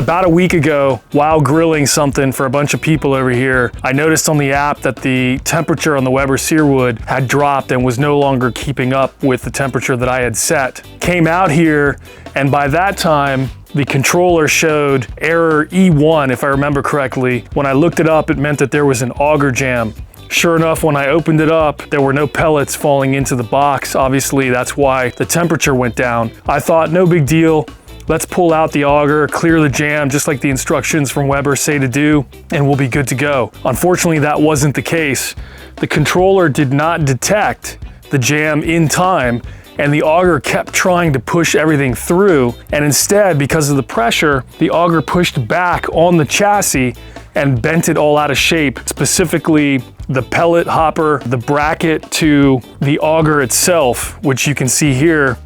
About a week ago, while grilling something for a bunch of people over here, I noticed on the app that the temperature on the Weber Searwood had dropped and was no longer keeping up with the temperature that I had set. Came out here, and by that time, the controller showed error E1, if I remember correctly. When I looked it up, it meant that there was an auger jam. Sure enough, when I opened it up, there were no pellets falling into the box. Obviously, that's why the temperature went down. I thought, no big deal. Let's pull out the auger, clear the jam, just like the instructions from Weber say to do, and we'll be good to go. Unfortunately, that wasn't the case. The controller did not detect the jam in time, and the auger kept trying to push everything through, and instead, because of the pressure, the auger pushed back on the chassis and bent it all out of shape, specifically the pellet hopper, the bracket to the auger itself, which you can see here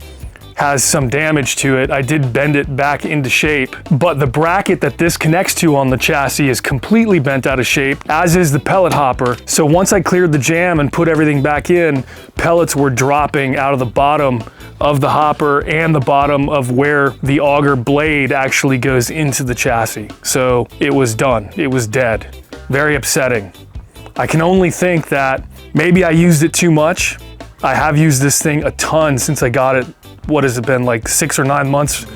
has some damage to it. I did bend it back into shape, but the bracket that this connects to on the chassis is completely bent out of shape, as is the pellet hopper. So once I cleared the jam and put everything back in, pellets were dropping out of the bottom of the hopper and the bottom of where the auger blade actually goes into the chassis. So it was done. It was dead. Very upsetting. I can only think that maybe I used it too much. I have used this thing a ton since I got it. What has it been, like 6 or 9 months?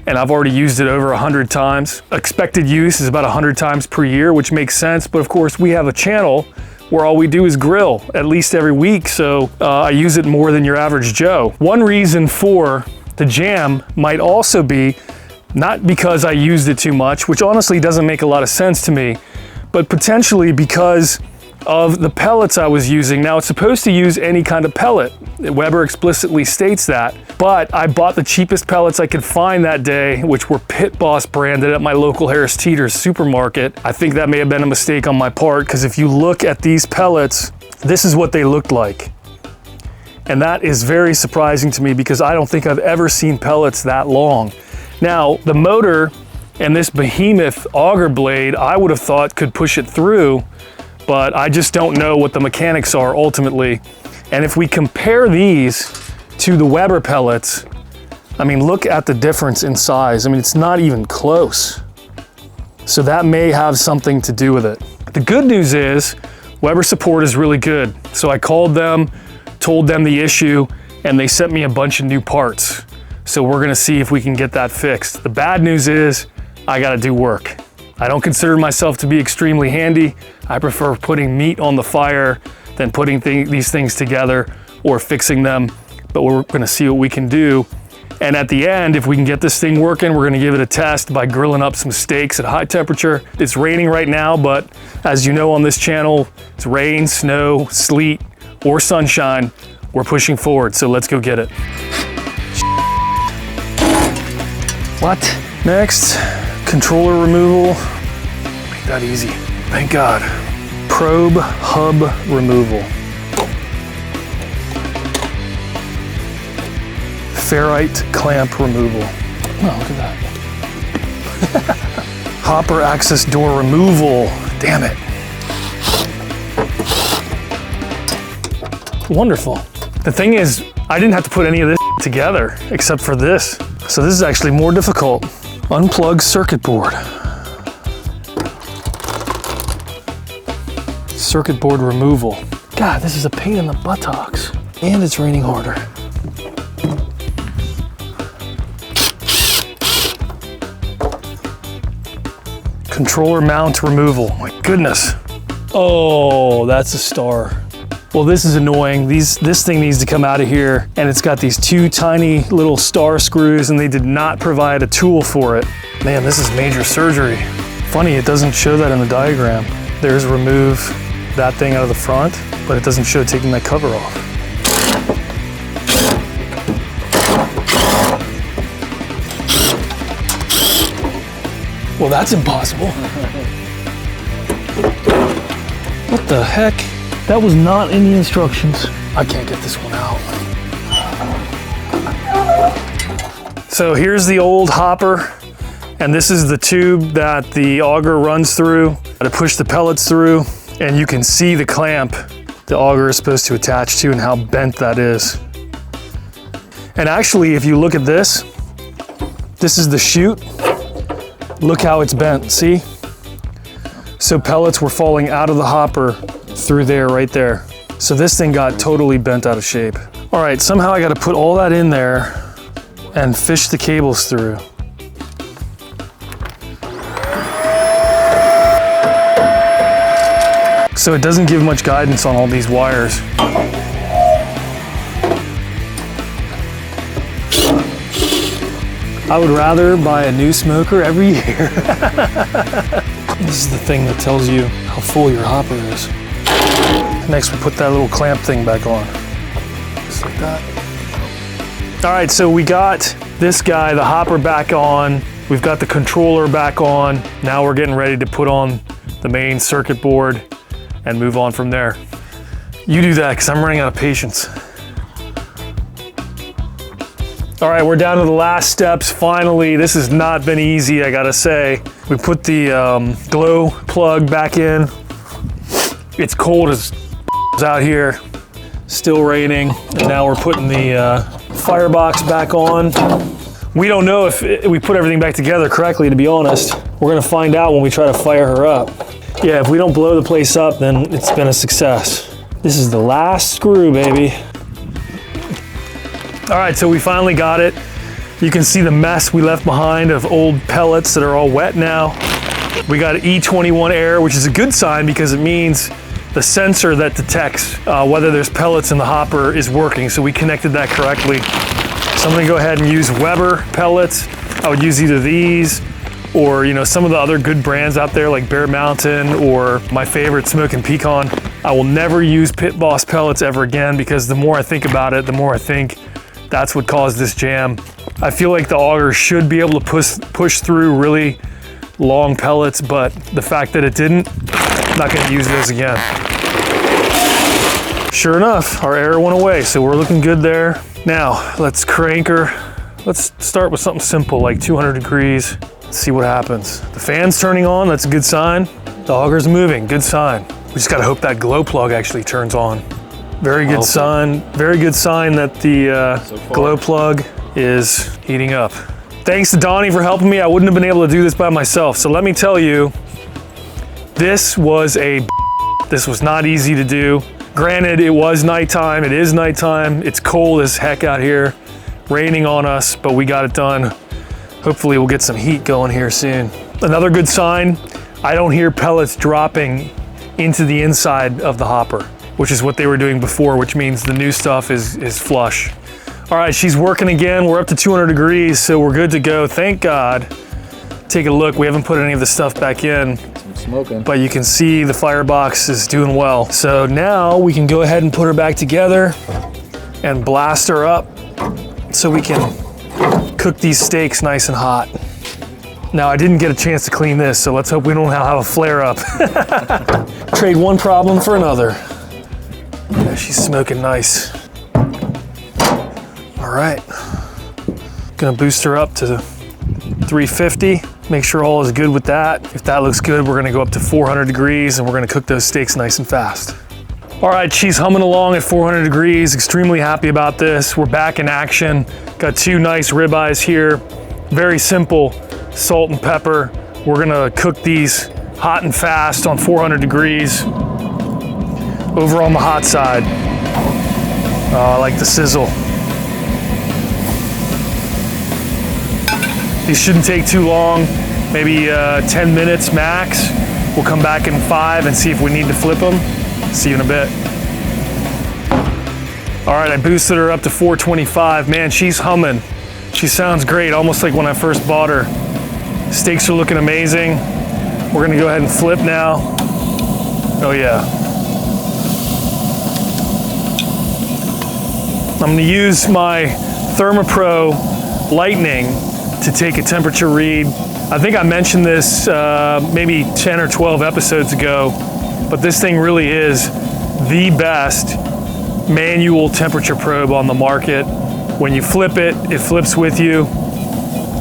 And I've already used it over 100 times. Expected use is about 100 times per year, which makes sense. But of course, we have a channel where all we do is grill at least every week. So I use it more than your average Joe. One reason for the jam might also be not because I used it too much, which honestly doesn't make a lot of sense to me, but potentially because of the pellets I was using. Now, it's supposed to use any kind of pellet. Weber explicitly states that, but I bought the cheapest pellets I could find that day, which were Pit Boss branded at my local Harris Teeter's supermarket. I think that may have been a mistake on my part, because if you look at these pellets, this is what they looked like. And that is very surprising to me, because I don't think I've ever seen pellets that long. Now, the motor and this behemoth auger blade, I would have thought could push it through, but I just don't know what the mechanics are ultimately. And if we compare these to the Weber pellets, I mean, look at the difference in size. I mean, it's not even close. So that may have something to do with it. The good news is Weber support is really good. So I called them, told them the issue, and they sent me a bunch of new parts. So we're gonna see if we can get that fixed. The bad news is I gotta do work. I don't consider myself to be extremely handy. I prefer putting meat on the fire than putting these things together or fixing them, but we're gonna see what we can do. And at the end, if we can get this thing working, we're gonna give it a test by grilling up some steaks at high temperature. It's raining right now, but as you know on this channel, it's rain, snow, sleet, or sunshine. We're pushing forward, so let's go get it. What? Next, controller removal. Make that easy, thank God. Probe hub removal. Ferrite clamp removal. Oh, look at that. Hopper access door removal. Damn it. Wonderful. The thing is, I didn't have to put any of this together except for this. So this is actually more difficult. Unplug circuit board. Circuit board removal. God, this is a pain in the buttocks. And it's raining harder. Controller mount removal. My goodness. Oh, that's a star. Well, this is annoying. This thing needs to come out of here, and it's got these 2 tiny little star screws, and they did not provide a tool for it. Man, this is major surgery. Funny, it doesn't show that in the diagram. There's remove that thing out of the front, but it doesn't show taking that cover off. Well, that's impossible. What the heck? That was not in the instructions. I can't get this one out. So here's the old hopper, and this is the tube that the auger runs through to push the pellets through, and you can see the clamp the auger is supposed to attach to and how bent that is. And actually, if you look at this, this is the chute. Look how it's bent, see? So pellets were falling out of the hopper through there, right there. So this thing got totally bent out of shape. All right, somehow I gotta put all that in there and fish the cables through. So it doesn't give much guidance on all these wires. I would rather buy a new smoker every year. This is the thing that tells you how full your hopper is. Next, we'll put that little clamp thing back on. Just like that. All right, so we got this guy, the hopper, back on. We've got the controller back on. Now we're getting ready to put on the main circuit board and move on from there. You do that, because I'm running out of patience. All right, we're down to the last steps. Finally, this has not been easy, I gotta say. We put the glow plug back in. It's cold as out here, still raining. And now we're putting the firebox back on. We don't know if we put everything back together correctly, to be honest. We're gonna find out when we try to fire her up. Yeah, if we don't blow the place up, then it's been a success. This is the last screw, baby. All right, so we finally got it. You can see the mess we left behind of old pellets that are all wet now. We got E21 air, which is a good sign because it means the sensor that detects whether there's pellets in the hopper is working. So we connected that correctly. So I'm gonna go ahead and use Weber pellets. I would use either these or some of the other good brands out there like Bear Mountain or my favorite Smokin Pecan. I will never use Pit Boss pellets ever again because the more I think about it, the more I think that's what caused this jam. I feel like the auger should be able to push through really long pellets, but the fact that it didn't, I'm not gonna use those again. Sure enough, our air went away, so we're looking good there. Now, let's crank her. Let's start with something simple like 200 degrees. Let's see what happens. The fan's turning on, that's a good sign. The auger's moving, good sign. We just gotta hope that glow plug actually turns on. Very good sign that the glow plug is heating up. Thanks to Donnie for helping me. I wouldn't have been able to do this by myself. So let me tell you, this was not easy to do. Granted, it was nighttime, it is nighttime. It's cold as heck out here, raining on us, but we got it done. Hopefully we'll get some heat going here soon. Another good sign, I don't hear pellets dropping into the inside of the hopper, which is what they were doing before, which means the new stuff is flush. All right, she's working again. We're up to 200 degrees, so we're good to go. Thank God. Take a look. We haven't put any of the stuff back in, Smoking. but you can see the firebox is doing well. So now we can go ahead and put her back together and blast her up so we can cook these steaks nice and hot. Now, I didn't get a chance to clean this, so let's hope we don't have a flare up. Trade one problem for another. Yeah, she's smoking nice. All right, gonna boost her up to 350. Make sure all is good with that. If that looks good, we're gonna go up to 400 degrees and we're gonna cook those steaks nice and fast. All right, she's humming along at 400 degrees. Extremely happy about this. We're back in action. Got two nice ribeyes here. Very simple, salt and pepper. We're gonna cook these hot and fast on 400 degrees. Over on the hot side. I like the sizzle. These shouldn't take too long, maybe 10 minutes max. We'll come back in 5 and see if we need to flip them. See you in a bit. All right, I boosted her up to 425. Man, she's humming. She sounds great, almost like when I first bought her. Steaks are looking amazing. We're gonna go ahead and flip now. Oh yeah. I'm gonna use my ThermoPro Lightning to take a temperature read. I think I mentioned this maybe 10 or 12 episodes ago, but this thing really is the best manual temperature probe on the market. When you flip it, it flips with you.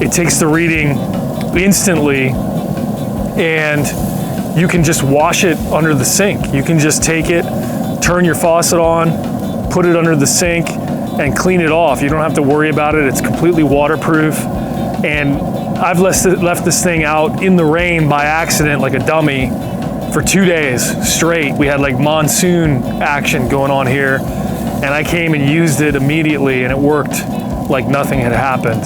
It takes the reading instantly, and you can just wash it under the sink. You can just take it, turn your faucet on, put it under the sink, and clean it off. You don't have to worry about it. It's completely waterproof. And I've left this thing out in the rain by accident like a dummy for 2 days straight. We had like monsoon action going on here, and I came and used it immediately, and it worked like nothing had happened,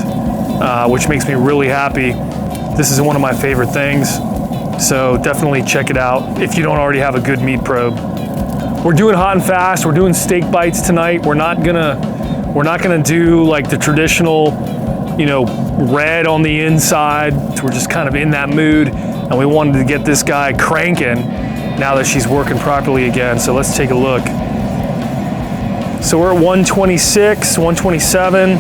which makes me really happy. This is one of my favorite things, so definitely check it out if you don't already have a good meat probe. We're doing hot and fast. We're doing steak bites tonight. We're not gonna do like the traditional, you know, red on the inside. So we're just kind of in that mood, and we wanted to get this guy cranking now that she's working properly again. So let's take a look. So we're at 126, 127.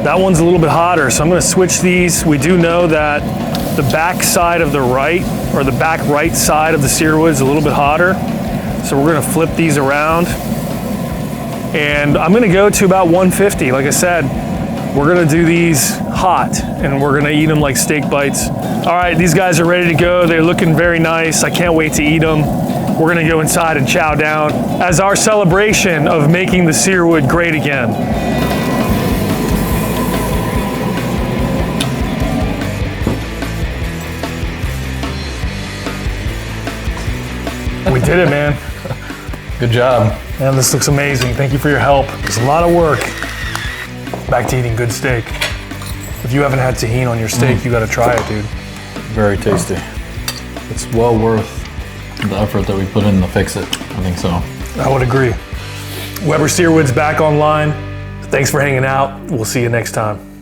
That one's a little bit hotter, so I'm gonna switch these. We do know that the back side of the right, or the back right side of the Searwood is a little bit hotter. So we're gonna flip these around. And I'm gonna go to about 150. Like I said, we're gonna do these hot, and we're gonna eat them like steak bites. All right, these guys are ready to go. They're looking very nice. I can't wait to eat them. We're gonna go inside and chow down as our celebration of making the Searwood great again. We did it, man. Good job. Man, this looks amazing. Thank you for your help. It's a lot of work. Back to eating good steak. If you haven't had tahini on your steak, you gotta try it, dude. Very tasty. It's well worth the effort that we put in to fix it. I think so. I would agree. Weber Searwood's back online. Thanks for hanging out. We'll see you next time.